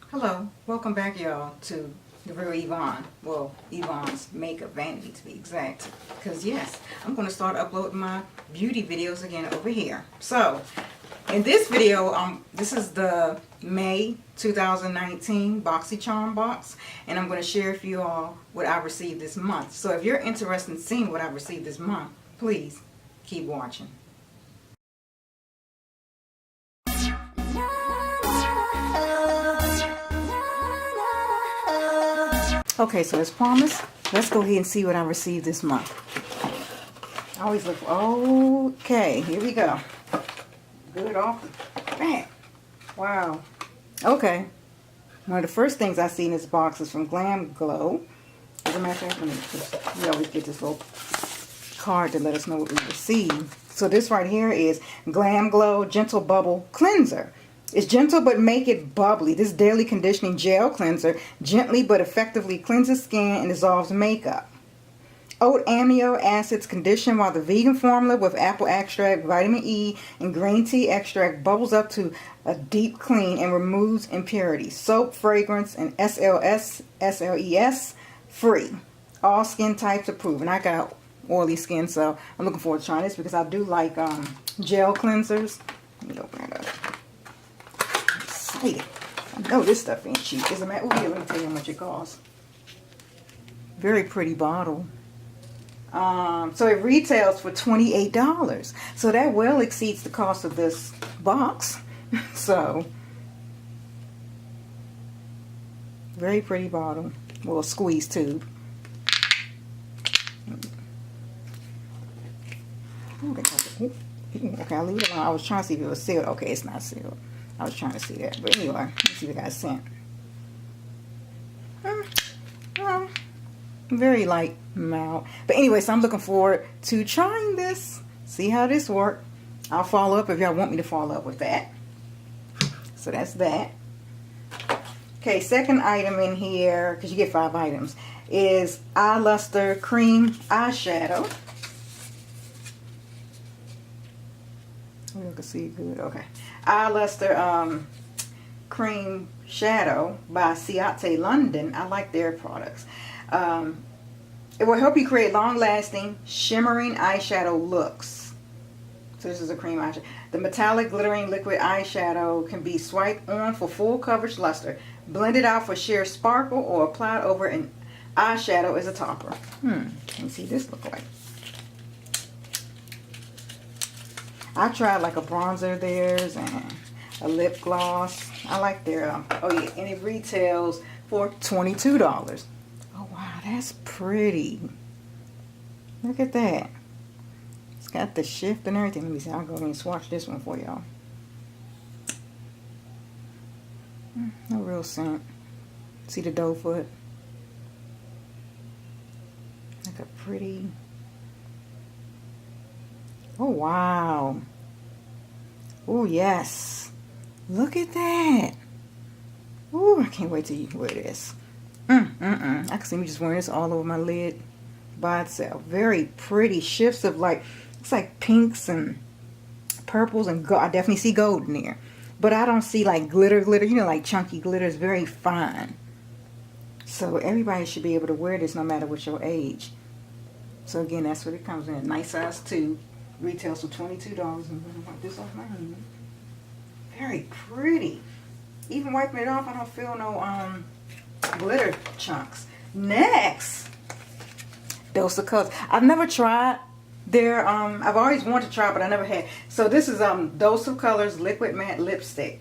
Hello, welcome back y'all to The Real Evvonne. Well, Evvonne's Makeup Vanity to be exact. Because yes, I'm going to start uploading my beauty videos again over here. So, in this video, this is the May 2019 Boxycharm box. And I'm going to share with you all what I received this month. So if you're interested in seeing what I received this month, please keep watching. Okay, so as promised, let's go ahead and see what I received this month. I always look for, okay, here we go. Good off the bat. Wow. Okay. One of the first things I see in this box is from Glam Glow. As a matter of fact, we always get this little card to let us know what we received. So this right here is Glam Glow Gentle Bubble Cleanser. It's gentle but make it bubbly. This daily conditioning gel cleanser gently but effectively cleanses skin and dissolves makeup. Oat amino acids condition, while the vegan formula with apple extract, vitamin E, and green tea extract bubbles up to a deep clean and removes impurities. Soap, fragrance, and SLES free. All skin types approved. And I got oily skin, so I'm looking forward to trying this because I do like gel cleansers. Let me open it up. I know this stuff ain't cheap. As a matter, let me tell you how much it costs. Very pretty bottle. So it retails for $28. So that well exceeds the cost of this box. So, very pretty bottle. Well, squeeze tube. Okay, I'll leave it alone. I was trying to see if it was sealed. Okay, it's not sealed. I was trying to see that. But anyway, let's see what I got sent. Very light mild. But anyway, so I'm looking forward to trying this. See how this works. I'll follow up if y'all want me to follow up with that. So that's that. Okay, second item in here, because you get 5 items, is Eye Luster Cream Eyeshadow. You can see it good. Okay. Eye Luster Cream Shadow by Ciate London. I like their products. It will help you create long-lasting, shimmering eyeshadow looks. So this is a cream eyeshadow. The metallic glittering liquid eyeshadow can be swiped on for full coverage luster, blended out for sheer sparkle, or applied over an eyeshadow as a topper. Let me see what this look like. I tried like a bronzer of theirs and a lip gloss. I like their, oh yeah, and it retails for $22. Oh wow, that's pretty. Look at that. It's got the shift and everything. Let me see, I'll go ahead and swatch this one for y'all. No real scent. See the doe foot? Like a pretty... Oh, wow. Oh, yes. Look at that. Oh, I can't wait till you wear this. I can see me just wearing this all over my lid by itself. Very pretty shifts of like, it's like pinks and purples and gold. I definitely see gold in there. But I don't see like glitter. You know, like chunky glitter. It's very fine. So everybody should be able to wear this no matter what your age. So again, that's what it comes in. A nice size tube. Retails for $22. I'm going to wipe this off my hand. Very pretty. Even wiping it off, I don't feel no glitter chunks. Next, Dose of Colors. I've never tried their, I've always wanted to try, but I never had. So this is Dose of Colors Liquid Matte Lipstick.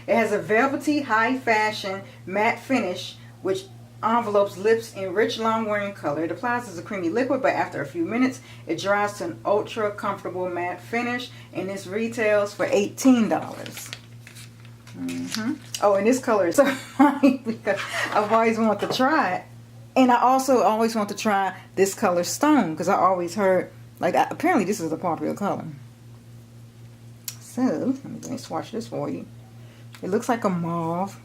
It has a velvety, high fashion matte finish, which envelopes lips in rich long-wearing color. It applies as a creamy liquid, but after a few minutes, it dries to an ultra comfortable matte finish, and this retails for $18. Oh, and this color is so funny because I've always wanted to try it, and I also always want to try this color Stone because I always heard like apparently this is a popular color. So let me swatch this for you. It looks like a mauve.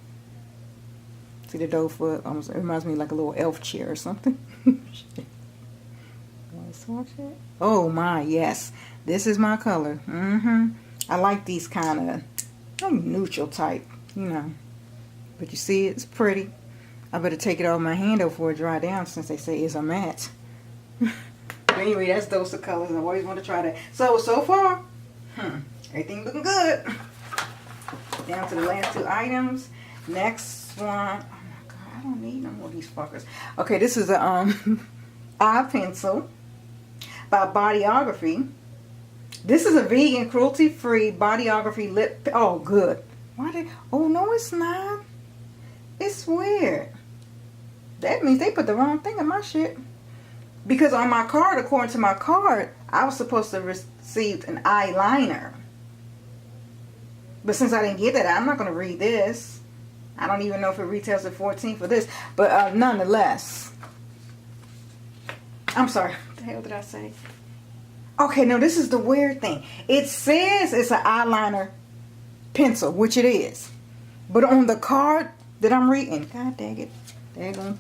See the doe foot? Almost, it reminds me of like a little elf chair or something. Want to swatch it? Oh my, yes. This is my color. I like these kind of neutral type, you know. But you see, it's pretty. I better take it off my hand before it dry down, since they say it's a matte. But anyway, that's those the colors. I always want to try that. So far, everything looking good. Down to the last two items. Next one. Oh my God, I don't need no more of these fuckers. Okay, this is a eye pencil by Bodyography. This is a vegan, cruelty-free Bodyography lip. Oh, good. Why did? Oh no, it's not. It's weird. That means they put the wrong thing in my shit. Because on my card, according to my card, I was supposed to receive an eyeliner. But since I didn't get that, I'm not going to read this. I don't even know if it retails at $14 for this. But nonetheless. I'm sorry. What the hell did I say? Okay, no, this is the weird thing. It says it's an eyeliner pencil, which it is. But on the card that I'm reading, God dang it. Daggone.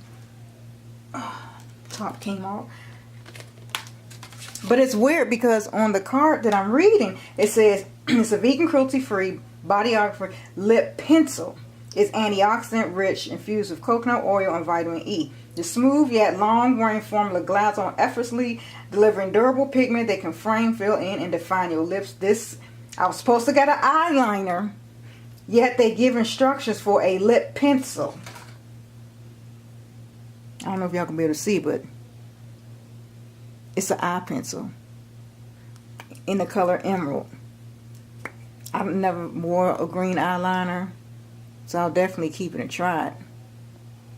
Top came off. But it's weird because on the card that I'm reading, it says it's a vegan, cruelty-free Bodyography lip pencil. It's antioxidant rich, infused with coconut oil and vitamin E. The smooth yet long-wearing formula glides on effortlessly, delivering durable pigment that can frame, fill in, and define your lips. I was supposed to get an eyeliner, yet they give instructions for a lip pencil. I don't know if y'all can be able to see, but it's an eye pencil in the color emerald. I've never wore a green eyeliner, so I'll definitely keep it and try it.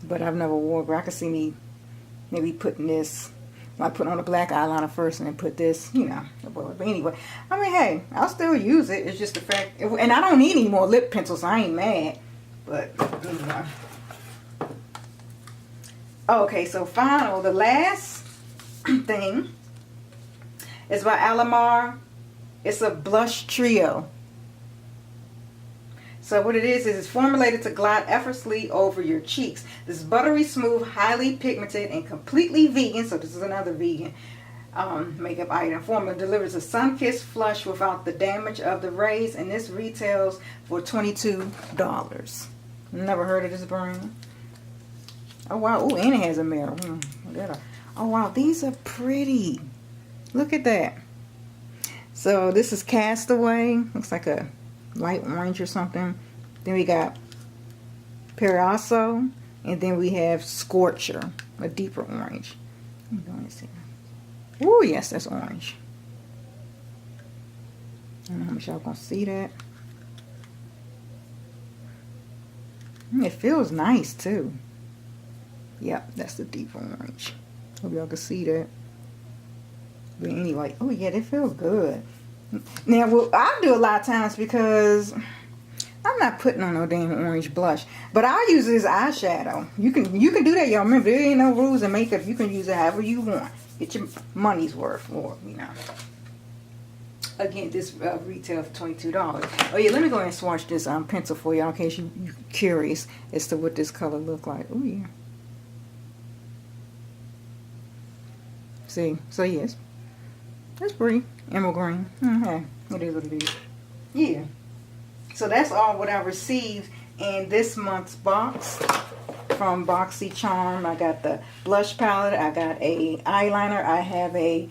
But I've never wore it. I can see me maybe putting this, like putting on a black eyeliner first and then put this, you know. But anyway, I mean, hey, I'll still use it. It's just the fact, and I don't need any more lip pencils, so I ain't mad. But, you know. Okay, so the last thing is by Alamar. It's a blush trio. So what it is it's formulated to glide effortlessly over your cheeks. This buttery smooth, highly pigmented, and completely vegan, so this is another vegan makeup item. Formula delivers a sun-kissed flush without the damage of the rays, and this retails for $22. Never heard of this brand. Oh wow, oh, and it has a mirror. Oh wow, these are pretty. Look at that. So this is Castaway. Looks like a light orange or something. Then we got Paraso, and then we have Scorcher, a deeper orange. Oh yes, that's orange. I don't know how much y'all gonna see that. It feels nice too. Yep, that's the deep orange. Hope y'all can see that. But anyway, oh yeah, they feel good. Now, what I do a lot of times, because I'm not putting on no damn orange blush, but I use this eyeshadow. You can do that, y'all. Remember, there ain't no rules in makeup. You can use it however you want. Get your money's worth for it, you know. Again, this retail for $22. Oh yeah, let me go ahead and swatch this pencil for y'all in case you're curious as to what this color look like. Oh yeah. See, so yes, that's pretty. Emerald green. It is what it is. Yeah. So that's all what I received in this month's box from Boxycharm. I got the blush palette. I got a eyeliner. I have a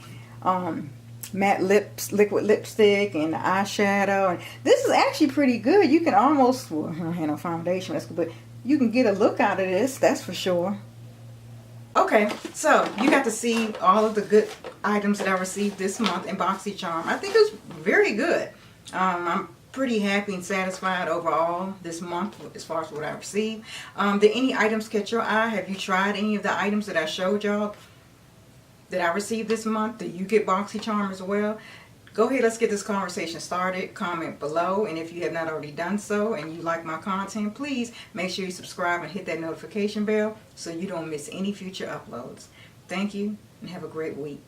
matte liquid lipstick and eyeshadow. And this is actually pretty good. You can almost, well, I don't have no foundation, that's good, but you can get a look out of this. That's for sure. Okay, so you got to see all of the good items that I received this month in Boxycharm. I think it was very good. I'm pretty happy and satisfied overall this month as far as what I received. Did any items catch your eye? Have you tried any of the items that I showed y'all that I received this month? Did you get Boxycharm as well? Go ahead, let's get this conversation started. Comment below, and if you have not already done so and you like my content, please make sure you subscribe and hit that notification bell so you don't miss any future uploads. Thank you and have a great week.